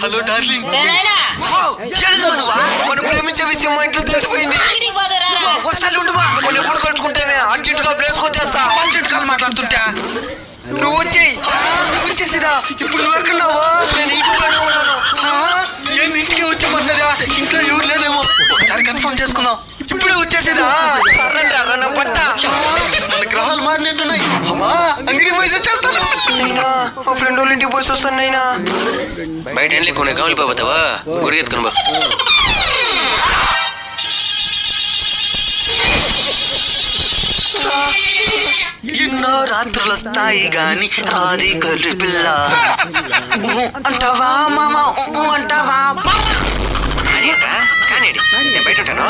Hello darling. మనం ప్రేమించే విషయం మా ఇంట్లో తెలిసిపోయింది. వస్తాను మనం ఎప్పుడు కలుసుకుంటేనే అర్జెంట్ గా ప్లేస్ వచ్చేస్తా. అర్జెంట్ కాల్ మాట్లాడుతుంటా నువ్వు వచ్చేసిరా. ఇప్పుడు నువ్వు ఎక్కడున్నావా? నేను ఇంట్లోనే ఉన్నాను. ఏమి ఇంటికి వచ్చామన్నదా? ఇంట్లో ఎవరు లేదేమో. ఒకసారి కన్ఫర్మ్ చేసుకుందాం. ఇప్పుడే వచ్చేసిరా. పట్ట మన గ్రహాలు మారినట్టున్నాయి. అమ్మా అంగడి పోయి వచ్చేస్తాను. మా ఫ్రెండ్ వాళ్ళ ఇంటికి పోయి వస్తాను నైనా. బయట వెళ్ళి కొన్ని కావాలి పోతావా? గురి ఎత్తుకుని బా. ఎన్నో రాత్రులు వస్తాయి గాని రాది గొర్రె పిల్ల అంటావా మామ అంటావా. కానీ బయట ఉంటాను.